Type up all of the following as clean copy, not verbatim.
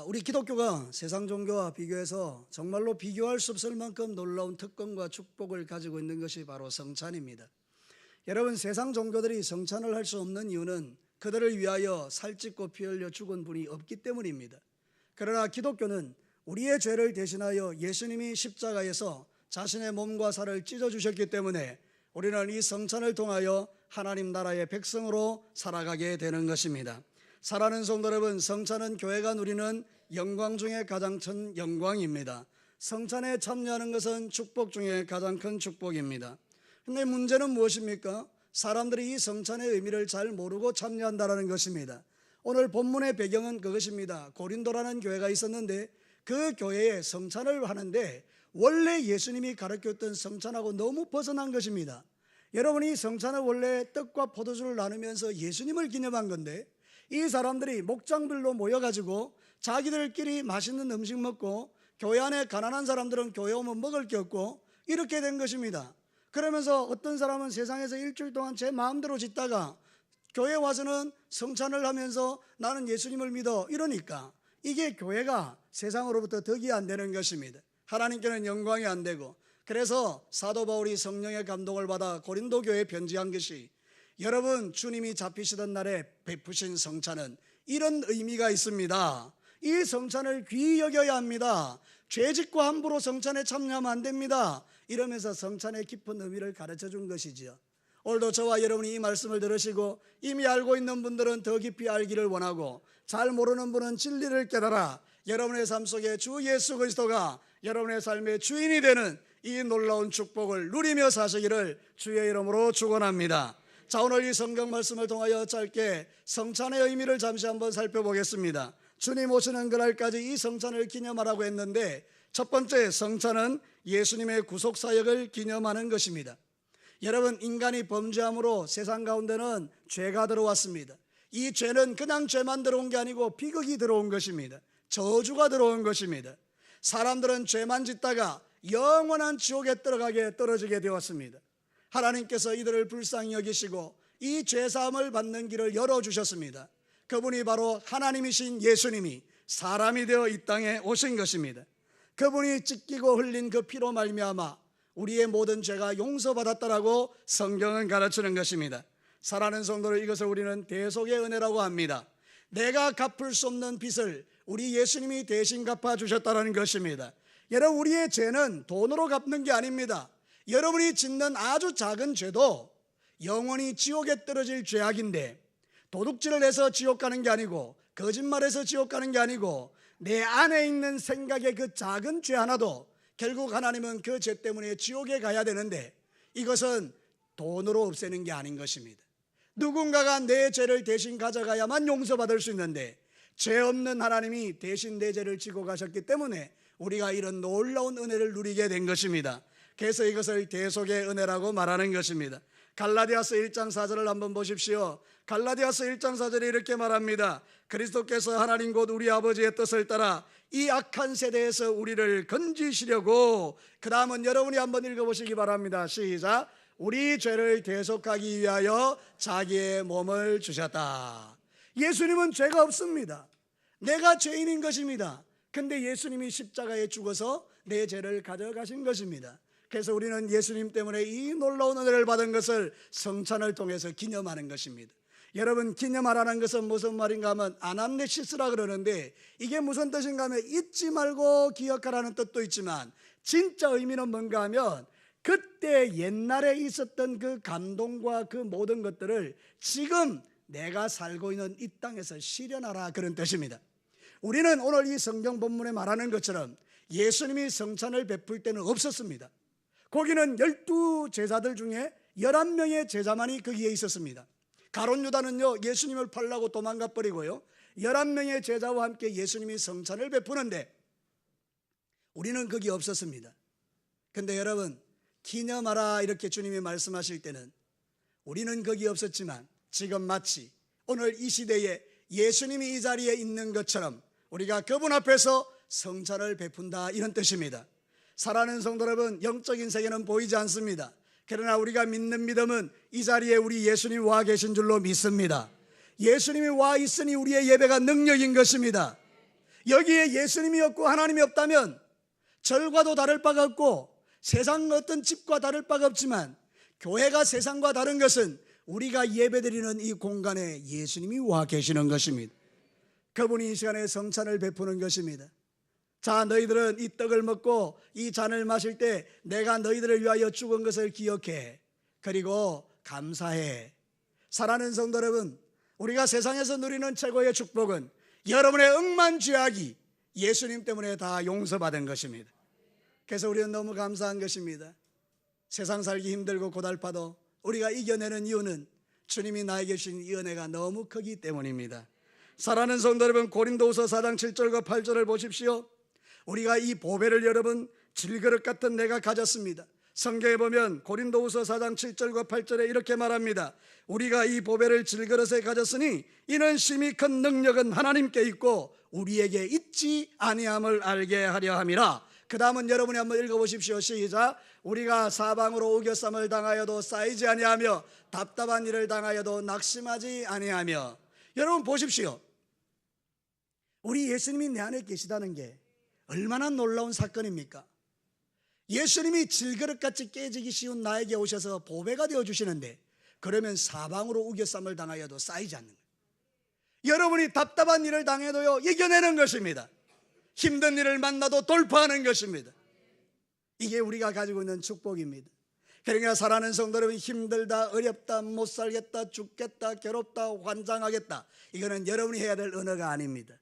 우리 기독교가 세상 종교와 비교해서 정말로 비교할 수 없을 만큼 놀라운 특권과 축복을 가지고 있는 것이 바로 성찬입니다. 여러분, 세상 종교들이 성찬을 할 수 없는 이유는 그들을 위하여 살찌고 피 흘려 죽은 분이 없기 때문입니다. 그러나 기독교는 우리의 죄를 대신하여 예수님이 십자가에서 자신의 몸과 살을 찢어주셨기 때문에 우리는 이 성찬을 통하여 하나님 나라의 백성으로 살아가게 되는 것입니다. 사랑하는 성도 여러분, 성찬은 교회가 누리는 영광 중에 가장 큰 영광입니다. 성찬에 참여하는 것은 축복 중에 가장 큰 축복입니다. 그런데 문제는 무엇입니까? 사람들이 이 성찬의 의미를 잘 모르고 참여한다는 것입니다. 오늘 본문의 배경은 그것입니다. 고린도라는 교회가 있었는데 그 교회에 성찬을 하는데 원래 예수님이 가르쳤던 성찬하고 너무 벗어난 것입니다. 여러분이 성찬은 원래 떡과 포도주를 나누면서 예수님을 기념한 건데 이 사람들이 목장별로 모여가지고 자기들끼리 맛있는 음식 먹고 교회 안에 가난한 사람들은 교회 오면 먹을 게 없고 이렇게 된 것입니다. 그러면서 어떤 사람은 세상에서 일주일 동안 제 마음대로 짓다가 교회 와서는 성찬을 하면서 나는 예수님을 믿어 이러니까 이게 교회가 세상으로부터 덕이 안 되는 것입니다. 하나님께는 영광이 안 되고, 그래서 사도 바울이 성령의 감동을 받아 고린도 교회에 편지한 것이, 여러분, 주님이 잡히시던 날에 베푸신 성찬은 이런 의미가 있습니다. 이 성찬을 귀히 여겨야 합니다. 죄짓고 함부로 성찬에 참여하면 안 됩니다. 이러면서 성찬의 깊은 의미를 가르쳐 준 것이지요. 오늘도 저와 여러분이 이 말씀을 들으시고 이미 알고 있는 분들은 더 깊이 알기를 원하고, 잘 모르는 분은 진리를 깨달아 여러분의 삶 속에 주 예수 그리스도가 여러분의 삶의 주인이 되는 이 놀라운 축복을 누리며 사시기를 주의 이름으로 축원합니다. 자, 오늘 이 성경 말씀을 통하여 짧게 성찬의 의미를 잠시 한번 살펴보겠습니다. 주님 오시는 그날까지 이 성찬을 기념하라고 했는데, 첫 번째 성찬은 예수님의 구속사역을 기념하는 것입니다. 여러분, 인간이 범죄함으로 세상 가운데는 죄가 들어왔습니다. 이 죄는 그냥 죄만 들어온 게 아니고 비극이 들어온 것입니다. 저주가 들어온 것입니다. 사람들은 죄만 짓다가 영원한 지옥에 떨어지게 되었습니다. 하나님께서 이들을 불쌍히 여기시고 이 죄사함을 받는 길을 열어주셨습니다. 그분이 바로 하나님이신 예수님이 사람이 되어 이 땅에 오신 것입니다. 그분이 찢기고 흘린 그 피로 말미암아 우리의 모든 죄가 용서받았다라고 성경은 가르치는 것입니다. 사랑하는 성도들, 이것을 우리는 대속의 은혜라고 합니다. 내가 갚을 수 없는 빚을 우리 예수님이 대신 갚아주셨다는 것입니다. 여러분, 우리의 죄는 돈으로 갚는 게 아닙니다. 여러분이 짓는 아주 작은 죄도 영원히 지옥에 떨어질 죄악인데, 도둑질을 해서 지옥 가는 게 아니고 거짓말해서 지옥 가는 게 아니고 내 안에 있는 생각의 그 작은 죄 하나도 결국 하나님은 그 죄 때문에 지옥에 가야 되는데, 이것은 돈으로 없애는 게 아닌 것입니다. 누군가가 내 죄를 대신 가져가야만 용서받을 수 있는데, 죄 없는 하나님이 대신 내 죄를 지고 가셨기 때문에 우리가 이런 놀라운 은혜를 누리게 된 것입니다. 그래서 이것을 대속의 은혜라고 말하는 것입니다. 갈라디아서 1장 4절을 한번 보십시오. 갈라디아서 1장 4절에 이렇게 말합니다. 그리스도께서 하나님 곧 우리 아버지의 뜻을 따라 이 악한 세대에서 우리를 건지시려고, 그 다음은 여러분이 한번 읽어보시기 바랍니다. 시작. 우리 죄를 대속하기 위하여 자기의 몸을 주셨다. 예수님은 죄가 없습니다. 내가 죄인인 것입니다. 근데 예수님이 십자가에 죽어서 내 죄를 가져가신 것입니다. 그래서 우리는 예수님 때문에 이 놀라운 은혜를 받은 것을 성찬을 통해서 기념하는 것입니다. 여러분, 기념하라는 것은 무슨 말인가 하면 아남네시스라 그러는데, 이게 무슨 뜻인가 하면 잊지 말고 기억하라는 뜻도 있지만, 진짜 의미는 뭔가 하면 그때 옛날에 있었던 그 감동과 그 모든 것들을 지금 내가 살고 있는 이 땅에서 실현하라, 그런 뜻입니다. 우리는 오늘 이 성경 본문에 말하는 것처럼 예수님이 성찬을 베풀 때는 없었습니다. 거기는 12제자들 중에 11명의 제자만이 거기에 있었습니다. 가룟 유다는요, 예수님을 팔려고 도망가 버리고요, 11명의 제자와 함께 예수님이 성찬을 베푸는데 우리는 거기 없었습니다. 근데 여러분, 기념하라 이렇게 주님이 말씀하실 때는 우리는 거기 없었지만 지금 마치 오늘 이 시대에 예수님이 이 자리에 있는 것처럼 우리가 그분 앞에서 성찬을 베푼다, 이런 뜻입니다. 사랑하는 성도 여러분, 영적인 세계는 보이지 않습니다. 그러나 우리가 믿는 믿음은 이 자리에 우리 예수님이 와 계신 줄로 믿습니다. 예수님이 와 있으니 우리의 예배가 능력인 것입니다. 여기에 예수님이 없고 하나님이 없다면 절과도 다를 바가 없고 세상 어떤 집과 다를 바가 없지만, 교회가 세상과 다른 것은 우리가 예배드리는 이 공간에 예수님이 와 계시는 것입니다. 그분이 이 시간에 성찬을 베푸는 것입니다. 자, 너희들은 이 떡을 먹고 이 잔을 마실 때 내가 너희들을 위하여 죽은 것을 기억해. 그리고 감사해. 사랑하는 성도 여러분, 우리가 세상에서 누리는 최고의 축복은 여러분의 억만 죄악이 예수님 때문에 다 용서받은 것입니다. 그래서 우리는 너무 감사한 것입니다. 세상 살기 힘들고 고달파도 우리가 이겨내는 이유는 주님이 나에게 주신 이 은혜가 너무 크기 때문입니다. 사랑하는 성도 여러분, 고린도후서 4장 7절과 8절을 보십시오. 우리가 이 보배를 여러분 질그릇 같은 내가 가졌습니다. 성경에 보면 고린도후서 4장 7절과 8절에 이렇게 말합니다. 우리가 이 보배를 질그릇에 가졌으니 이는 심히 큰 능력은 하나님께 있고 우리에게 있지 아니함을 알게 하려 함이라. 그 다음은 여러분이 한번 읽어보십시오. 시작. 우리가 사방으로 우겨쌈을 당하여도 쌓이지 아니하며 답답한 일을 당하여도 낙심하지 아니하며. 여러분 보십시오. 우리 예수님이 내 안에 계시다는 게 얼마나 놀라운 사건입니까? 예수님이 질그릇같이 깨지기 쉬운 나에게 오셔서 보배가 되어주시는데, 그러면 사방으로 우겨쌈을 당하여도 쌓이지 않는 거예요. 여러분이 답답한 일을 당해도요 이겨내는 것입니다. 힘든 일을 만나도 돌파하는 것입니다. 이게 우리가 가지고 있는 축복입니다. 그러니까 사랑하는 성도 여러분, 힘들다, 어렵다, 못 살겠다, 죽겠다, 괴롭다, 환장하겠다, 이거는 여러분이 해야 될 언어가 아닙니다.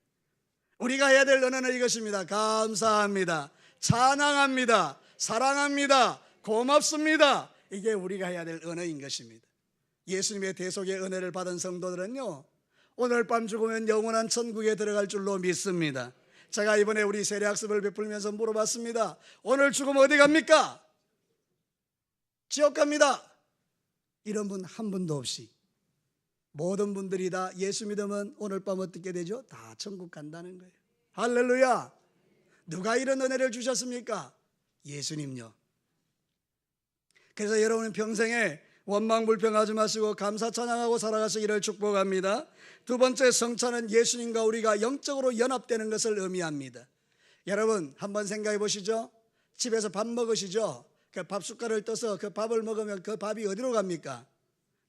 우리가 해야 될 언어는 이것입니다. 감사합니다, 찬양합니다, 사랑합니다, 고맙습니다. 이게 우리가 해야 될 언어인 것입니다. 예수님의 대속의 은혜를 받은 성도들은요 오늘 밤 죽으면 영원한 천국에 들어갈 줄로 믿습니다. 제가 이번에 우리 세례학습을 베풀면서 물어봤습니다. 오늘 죽으면 어디 갑니까? 지옥 갑니다. 이런 분 한 분도 없이 모든 분들이 다 예수 믿으면 오늘 밤 어떻게 되죠? 다 천국 간다는 거예요. 할렐루야. 누가 이런 은혜를 주셨습니까? 예수님요. 그래서 여러분은 평생에 원망불평하지 마시고 감사 찬양하고 살아가시기를 축복합니다. 두 번째, 성찬은 예수님과 우리가 영적으로 연합되는 것을 의미합니다. 여러분 한번 생각해 보시죠. 집에서 밥 먹으시죠? 그 밥 숟갈을 떠서 그 밥을 먹으면 그 밥이 어디로 갑니까?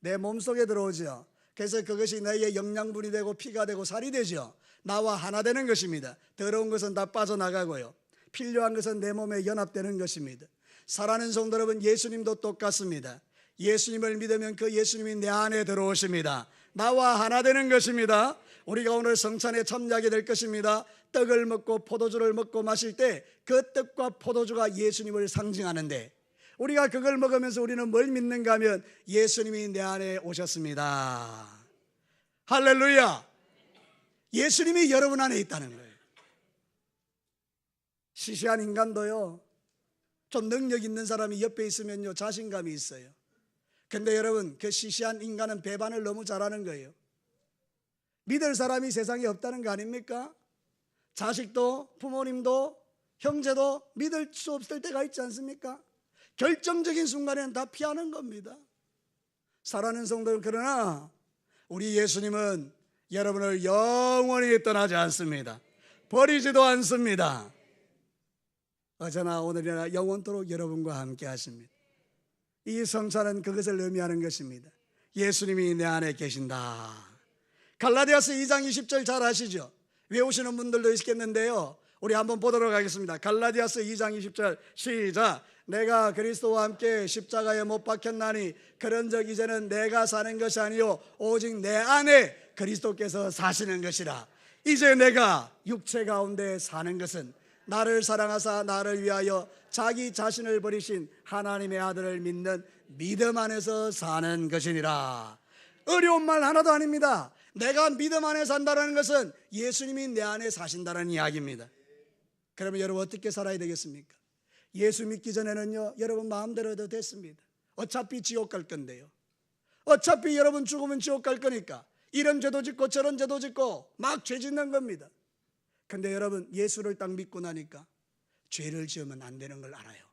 내 몸속에 들어오죠. 그래서 그것이 너희의 영양분이 되고 피가 되고 살이 되죠. 나와 하나 되는 것입니다. 더러운 것은 다 빠져나가고요, 필요한 것은 내 몸에 연합되는 것입니다. 사랑하는 성도 여러분, 예수님도 똑같습니다. 예수님을 믿으면 그 예수님이 내 안에 들어오십니다. 나와 하나 되는 것입니다. 우리가 오늘 성찬에 참여하게 될 것입니다. 떡을 먹고 포도주를 먹고 마실 때 그 떡과 포도주가 예수님을 상징하는데, 우리가 그걸 먹으면서 우리는 뭘 믿는가 하면 예수님이 내 안에 오셨습니다. 할렐루야. 예수님이 여러분 안에 있다는 거예요. 시시한 인간도요 좀 능력 있는 사람이 옆에 있으면요 자신감이 있어요. 근데 여러분, 그 시시한 인간은 배반을 너무 잘하는 거예요. 믿을 사람이 세상에 없다는 거 아닙니까? 자식도 부모님도 형제도 믿을 수 없을 때가 있지 않습니까? 결정적인 순간에는 다 피하는 겁니다. 사랑하는 성도들, 그러나 우리 예수님은 여러분을 영원히 떠나지 않습니다. 버리지도 않습니다. 어제나 오늘이나 영원토록 여러분과 함께 하십니다. 이 성찬은 그것을 의미하는 것입니다. 예수님이 내 안에 계신다. 갈라디아서 2장 20절 잘 아시죠? 외우시는 분들도 있겠는데요, 우리 한번 보도록 하겠습니다. 갈라디아서 2장 20절 시작. 내가 그리스도와 함께 십자가에 못 박혔나니 그런즉 이제는 내가 사는 것이 아니요 오직 내 안에 그리스도께서 사시는 것이라. 이제 내가 육체 가운데 사는 것은 나를 사랑하사 나를 위하여 자기 자신을 버리신 하나님의 아들을 믿는 믿음 안에서 사는 것이니라. 어려운 말 하나도 아닙니다. 내가 믿음 안에 산다는 것은 예수님이 내 안에 사신다는 이야기입니다. 그러면 여러분 어떻게 살아야 되겠습니까? 예수 믿기 전에는요 여러분 마음대로 해도 됐습니다. 어차피 지옥 갈 건데요, 어차피 여러분 죽으면 지옥 갈 거니까 이런 죄도 짓고 저런 죄도 짓고 막 죄 짓는 겁니다. 근데 여러분 예수를 딱 믿고 나니까 죄를 지으면 안 되는 걸 알아요.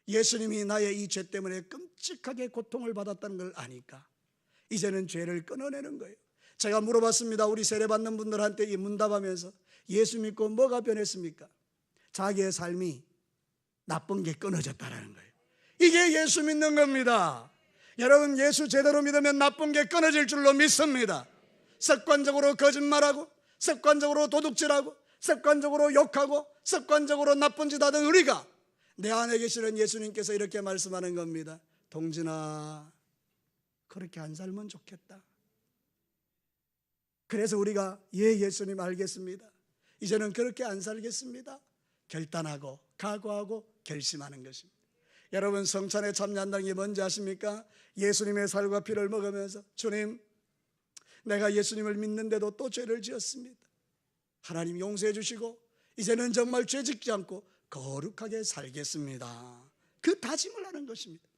예수님이 나의 이 죄 때문에 끔찍하게 고통을 받았다는 걸 아니까 이제는 죄를 끊어내는 거예요. 제가 물어봤습니다. 우리 세례받는 분들한테 이 문답하면서 예수 믿고 뭐가 변했습니까? 자기의 삶이 나쁜 게 끊어졌다라는 거예요. 이게 예수 믿는 겁니다. 여러분, 예수 제대로 믿으면 나쁜 게 끊어질 줄로 믿습니다. 습관적으로 거짓말하고, 습관적으로 도둑질하고, 습관적으로 욕하고, 습관적으로 나쁜 짓 하던 우리가 내 안에 계시는 예수님께서 이렇게 말씀하는 겁니다. 동진아, 그렇게 안 살면 좋겠다. 그래서 우리가 예수님 알겠습니다, 이제는 그렇게 안 살겠습니다, 결단하고 각오하고 결심하는 것입니다. 여러분, 성찬에 참여한다는 게 뭔지 아십니까? 예수님의 살과 피를 먹으면서 주님, 내가 예수님을 믿는데도 또 죄를 지었습니다. 하나님 용서해 주시고 이제는 정말 죄 짓지 않고 거룩하게 살겠습니다. 그 다짐을 하는 것입니다.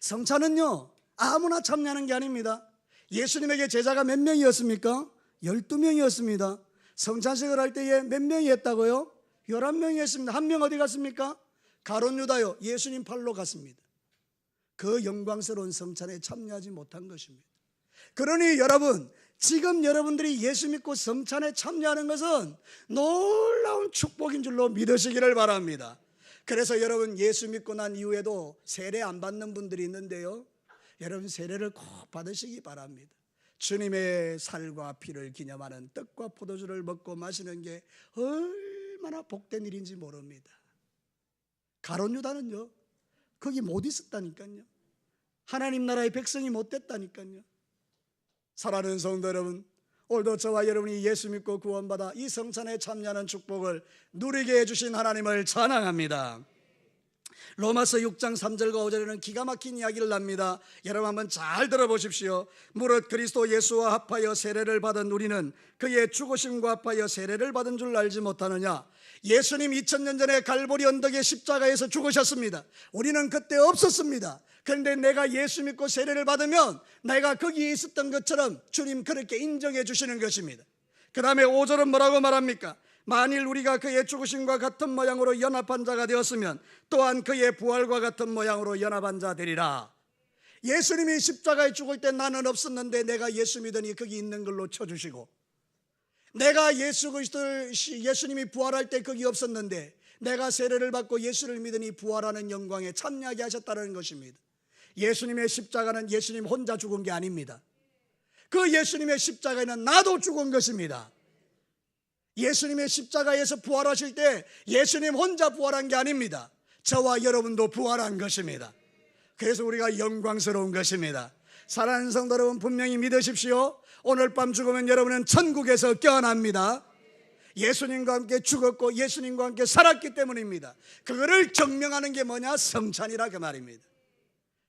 성찬은요, 아무나 참여하는 게 아닙니다. 예수님에게 제자가 몇 명이었습니까? 12명이었습니다. 성찬식을 할 때에 몇 명이 했다고요? 11명이 했습니다. 한 명 어디 갔습니까? 가룟 유다요, 예수님 팔로 갔습니다. 그 영광스러운 성찬에 참여하지 못한 것입니다. 그러니 여러분, 지금 여러분들이 예수 믿고 성찬에 참여하는 것은 놀라운 축복인 줄로 믿으시기를 바랍니다. 그래서 여러분, 예수 믿고 난 이후에도 세례 안 받는 분들이 있는데요, 여러분 세례를 꼭 받으시기 바랍니다. 주님의 살과 피를 기념하는 떡과 포도주를 먹고 마시는 게 얼마나 복된 일인지 모릅니다. 가룟 유다는요, 거기 못 있었다니까요. 하나님 나라의 백성이 못 됐다니까요. 사랑하는 성도 여러분, 오늘도 저와 여러분이 예수 믿고 구원받아 이 성찬에 참여하는 축복을 누리게 해주신 하나님을 찬양합니다. 로마서 6장 3절과 5절에는 기가 막힌 이야기를 납니다. 여러분 한번 잘 들어보십시오. 무릇 그리스도 예수와 합하여 세례를 받은 우리는 그의 죽으심과 합하여 세례를 받은 줄 알지 못하느냐? 예수님 2000년 전에 갈보리 언덕의 십자가에서 죽으셨습니다. 우리는 그때 없었습니다. 그런데 내가 예수 믿고 세례를 받으면 내가 거기에 있었던 것처럼 주님 그렇게 인정해 주시는 것입니다. 그 다음에 5절은 뭐라고 말합니까? 만일 우리가 그의 죽으심과 같은 모양으로 연합한 자가 되었으면 또한 그의 부활과 같은 모양으로 연합한 자 되리라. 예수님이 십자가에 죽을 때 나는 없었는데 내가 예수 믿으니 거기 있는 걸로 쳐주시고, 내가 예수님이 부활할 때 거기 없었는데 내가 세례를 받고 예수를 믿으니 부활하는 영광에 참여하게 하셨다는 것입니다. 예수님의 십자가는 예수님 혼자 죽은 게 아닙니다. 그 예수님의 십자가에는 나도 죽은 것입니다. 예수님의 십자가에서 부활하실 때 예수님 혼자 부활한 게 아닙니다. 저와 여러분도 부활한 것입니다. 그래서 우리가 영광스러운 것입니다. 사랑하는 성도 여러분, 분명히 믿으십시오. 오늘 밤 죽으면 여러분은 천국에서 깨어납니다. 예수님과 함께 죽었고 예수님과 함께 살았기 때문입니다. 그거를 증명하는 게 뭐냐? 성찬이라 그 말입니다.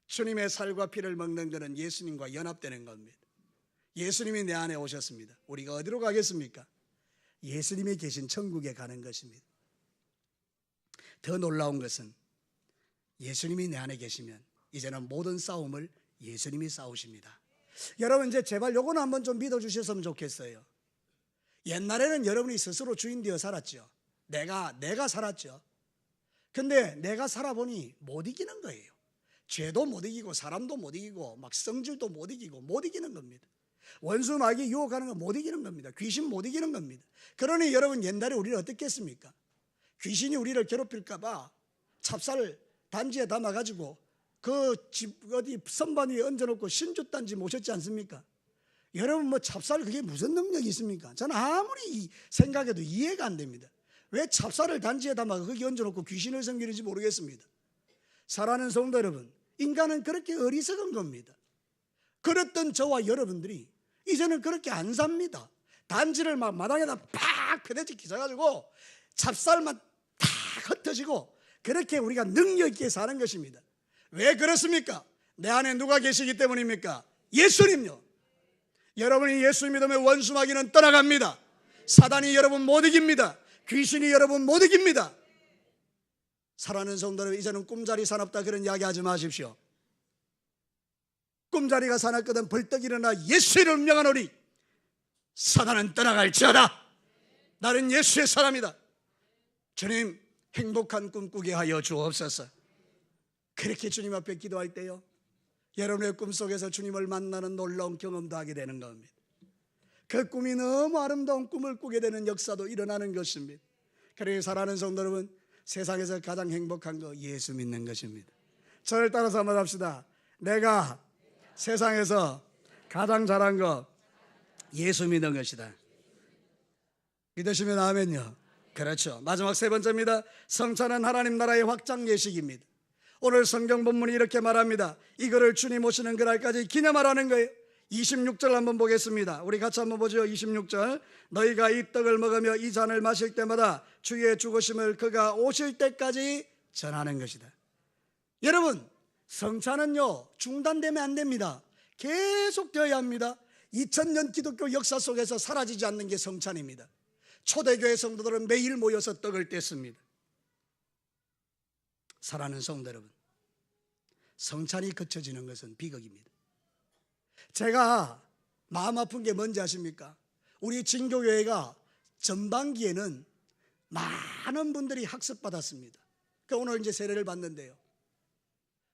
주님의 살과 피를 먹는 것은 예수님과 연합되는 겁니다. 예수님이 내 안에 오셨습니다. 우리가 어디로 가겠습니까? 예수님이 계신 천국에 가는 것입니다. 더 놀라운 것은 예수님이 내 안에 계시면 이제는 모든 싸움을 예수님이 싸우십니다. 여러분, 이제 제발 요거는 한번 좀 믿어주셨으면 좋겠어요. 옛날에는 여러분이 스스로 주인 되어 살았죠. 내가 살았죠. 근데 내가 살아보니 못 이기는 거예요. 죄도 못 이기고 사람도 못 이기고 막 성질도 못 이기고 못 이기는 겁니다. 원수 마귀 유혹하는 거 못 이기는 겁니다. 귀신 못 이기는 겁니다. 그러니 여러분, 옛날에 우리를 어떻게 했습니까? 귀신이 우리를 괴롭힐까 봐 찹쌀 단지에 담아가지고 그 집 어디 선반 위에 얹어놓고 신주단지 모셨지 않습니까? 여러분, 뭐 찹쌀 그게 무슨 능력이 있습니까? 저는 아무리 생각해도 이해가 안 됩니다. 왜 찹쌀을 단지에 담아 거기 얹어놓고 귀신을 섬기는지 모르겠습니다. 사랑하는 성도 여러분, 인간은 그렇게 어리석은 겁니다. 그랬던 저와 여러분들이 이제는 그렇게 안 삽니다. 단지를 막 마당에다 팍 펴대지 기져가지고 찹쌀만 탁 흩어지고 그렇게 우리가 능력 있게 사는 것입니다. 왜 그렇습니까? 내 안에 누가 계시기 때문입니까? 예수님요. 여러분이 예수 믿으면 원수 마귀는 떠나갑니다. 사단이 여러분 못 이깁니다. 귀신이 여러분 못 이깁니다. 사랑하는 성도들, 이제는 꿈자리 사납다 그런 이야기 하지 마십시오. 꿈자리가 사납거든 벌떡 일어나 예수 이름을 명하노니 사단은 떠나갈지어다. 나는 예수의 사람이다. 주님, 행복한 꿈 꾸게 하여 주옵소서. 그렇게 주님 앞에 기도할 때요, 여러분의 꿈속에서 주님을 만나는 놀라운 경험도 하게 되는 겁니다. 그 꿈이 너무 아름다운 꿈을 꾸게 되는 역사도 일어나는 것입니다. 그러니 사랑하는 성도 여러분, 세상에서 가장 행복한 거 예수 믿는 것입니다. 저를 따라서 한번 합시다. 내가 세상에서 가장 잘한 거 예수 믿는 것이다. 믿으시면 아멘요. 그렇죠. 마지막 세 번째입니다. 성찬은 하나님 나라의 확장 예식입니다. 오늘 성경 본문이 이렇게 말합니다. 이거를 주님 오시는 그날까지 기념하라는 거예요. 26절 한번 보겠습니다. 우리 같이 한번 보죠. 26절. 너희가 이 떡을 먹으며 이 잔을 마실 때마다 주의 죽으심을 그가 오실 때까지 전하는 것이다. 여러분, 성찬은요 중단되면 안 됩니다. 계속 되어야 합니다. 2000년 기독교 역사 속에서 사라지지 않는 게 성찬입니다. 초대교회 성도들은 매일 모여서 떡을 뗐습니다. 사랑하는 성도 여러분, 성찬이 거쳐지는 것은 비극입니다. 제가 마음 아픈 게 뭔지 아십니까? 우리 진교교회가 전반기에는 많은 분들이 학습받았습니다. 오늘 이제 세례를 받는데요,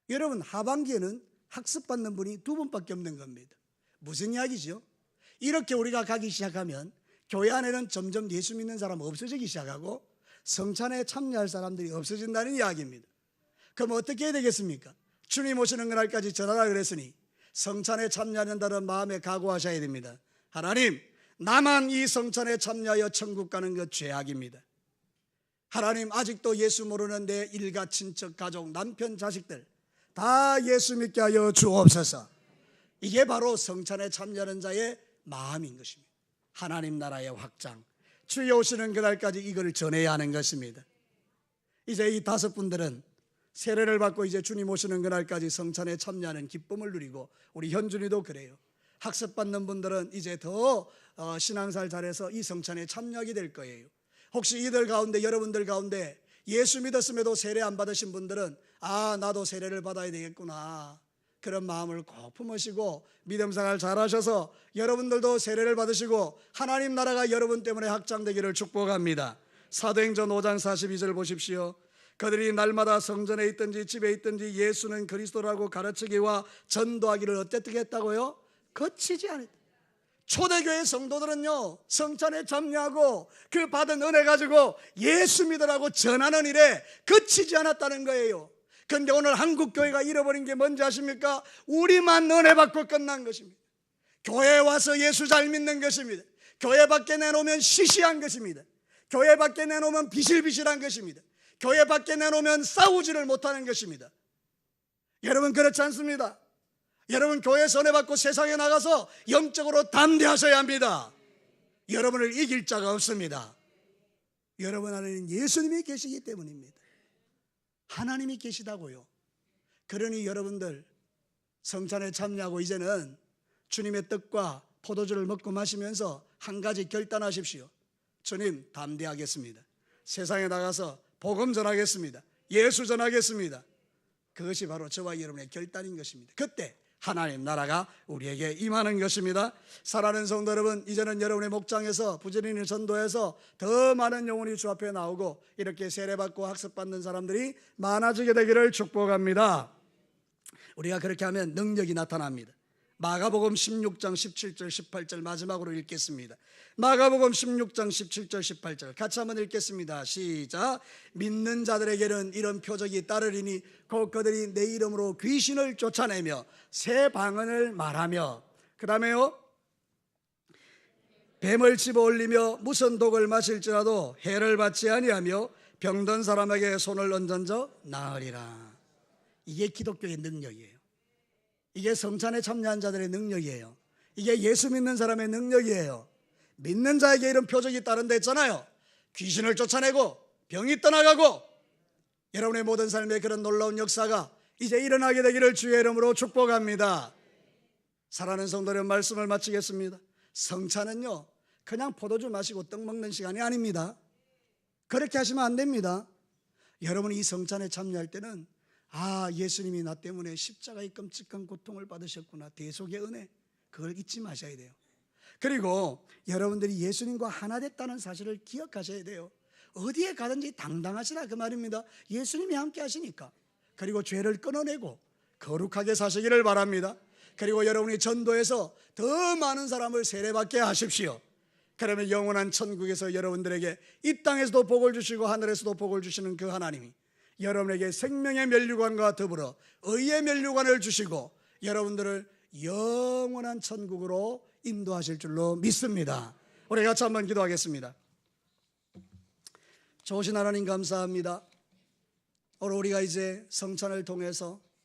여러분 하반기에는 학습받는 분이 2분밖에 없는 겁니다. 무슨 이야기죠? 이렇게 우리가 가기 시작하면 교회 안에는 점점 예수 믿는 사람 없어지기 시작하고 성찬에 참여할 사람들이 없어진다는 이야기입니다. 그럼 어떻게 해야 되겠습니까? 주님 오시는 그날까지 전하라 그랬으니 성찬에 참여한다는 마음에 각오하셔야 됩니다. 하나님, 나만 이 성찬에 참여하여 천국 가는 것 죄악입니다. 하나님, 아직도 예수 모르는 내 일가 친척 가족 남편 자식들 다 예수 믿게 하여 주옵소서. 이게 바로 성찬에 참여하는 자의 마음인 것입니다. 하나님 나라의 확장, 주여 오시는 그날까지 이걸 전해야 하는 것입니다. 이제 이 5분들은 세례를 받고 이제 주님 오시는 그날까지 성찬에 참여하는 기쁨을 누리고, 우리 현준이도 그래요. 학습받는 분들은 이제 더 신앙생활 잘해서 이 성찬에 참여하게 될 거예요. 혹시 이들 가운데, 여러분들 가운데 예수 믿었음에도 세례 안 받으신 분들은 나도 세례를 받아야 되겠구나, 그런 마음을 꼭 품으시고 믿음생활 잘하셔서 여러분들도 세례를 받으시고 하나님 나라가 여러분 때문에 확장되기를 축복합니다. 사도행전 5장 42절 보십시오. 그들이 날마다 성전에 있든지 집에 있든지 예수는 그리스도라고 가르치기와 전도하기를 어떻게 했다고요? 거치지 않았다. 초대교회 성도들은요 성찬에 참여하고 그 받은 은혜 가지고 예수 믿으라고 전하는 일에 거치지 않았다는 거예요. 그런데 오늘 한국교회가 잃어버린 게 뭔지 아십니까? 우리만 은혜 받고 끝난 것입니다. 교회에 와서 예수 잘 믿는 것입니다. 교회 밖에 내놓으면 시시한 것입니다. 교회 밖에 내놓으면 비실비실한 것입니다. 교회 밖에 내놓으면 싸우지를 못하는 것입니다. 여러분 그렇지 않습니다. 여러분 교회에서 은혜 받고 세상에 나가서 영적으로 담대하셔야 합니다. 여러분을 이길 자가 없습니다. 여러분 안에는 예수님이 계시기 때문입니다. 하나님이 계시다고요. 그러니 여러분들 성찬에 참여하고 이제는 주님의 떡과 포도주를 먹고 마시면서 한 가지 결단하십시오. 주님, 담대하겠습니다. 세상에 나가서 복음 전하겠습니다. 예수 전하겠습니다. 그것이 바로 저와 여러분의 결단인 것입니다. 그때 하나님 나라가 우리에게 임하는 것입니다. 사랑하는 성도 여러분, 이제는 여러분의 목장에서 부지런히 전도해서 더 많은 영혼이 주 앞에 나오고 이렇게 세례받고 학습받는 사람들이 많아지게 되기를 축복합니다. 우리가 그렇게 하면 능력이 나타납니다. 마가복음 16장 17절 18절 마지막으로 읽겠습니다. 마가복음 16장 17절 18절 같이 한번 읽겠습니다. 시작. 믿는 자들에게는 이런 표적이 따르리니 곧 그들이 내 이름으로 귀신을 쫓아내며 새 방언을 말하며, 그 다음에요, 뱀을 집어 올리며 무슨 독을 마실지라도 해를 받지 아니하며 병든 사람에게 손을 얹은저 나으리라. 이게 기독교의 능력이에요. 이게 성찬에 참여한 자들의 능력이에요. 이게 예수 믿는 사람의 능력이에요. 믿는 자에게 이런 표적이 따른다 했잖아요. 귀신을 쫓아내고 병이 떠나가고 여러분의 모든 삶에 그런 놀라운 역사가 이제 일어나게 되기를 주의 이름으로 축복합니다. 사랑하는 성도 여러분, 말씀을 마치겠습니다. 성찬은요 그냥 포도주 마시고 떡 먹는 시간이 아닙니다. 그렇게 하시면 안 됩니다. 여러분이 이 성찬에 참여할 때는 예수님이 나 때문에 십자가의 끔찍한 고통을 받으셨구나, 대속의 은혜, 그걸 잊지 마셔야 돼요. 그리고 여러분들이 예수님과 하나 됐다는 사실을 기억하셔야 돼요. 어디에 가든지 당당하시라 그 말입니다. 예수님이 함께 하시니까. 그리고 죄를 끊어내고 거룩하게 사시기를 바랍니다. 그리고 여러분이 전도해서 더 많은 사람을 세례받게 하십시오. 그러면 영원한 천국에서 여러분들에게 이 땅에서도 복을 주시고 하늘에서도 복을 주시는 그 하나님이 여러분에게 생명의 면류관과 더불어 의의 면류관을 주시고 여러분들을 영원한 천국으로 인도하실 줄로 믿습니다. 우리 같이 한번 기도하겠습니다. 좋으신 하나님 감사합니다. 오늘 우리가 이제 성찬을 통해서